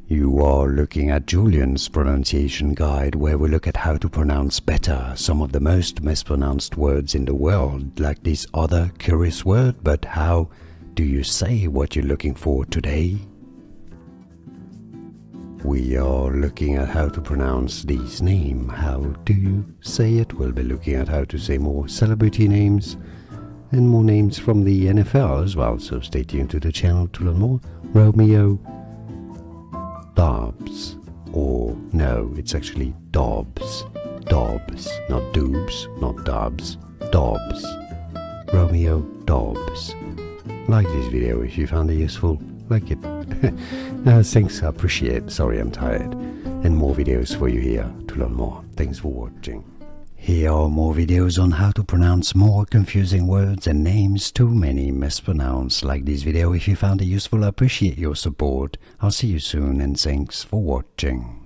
You are looking at Julian's pronunciation guide, where we look at how to pronounce better some of the most mispronounced words in the world, like this other curious word. But how do you say what you're looking for today? We are looking at how to pronounce this name. How do you say it? We'll be looking at how to say more celebrity names and more names from the NFL as well, so stay tuned to the channel to learn more. Romeo Doubs, or no, it's actually Dobbs. Dobbs, not Doubs, not Dobbs, Dobbs. Romeo Doubs. Like this video if you found it useful. Like it. Thanks, I appreciate it. Sorry, I'm tired. And more videos for you here to learn more. Thanks for watching. Here are more videos on how to pronounce more confusing words and names too many mispronounced. Like this video if you found it useful. I appreciate your support. I'll see you soon and thanks for watching.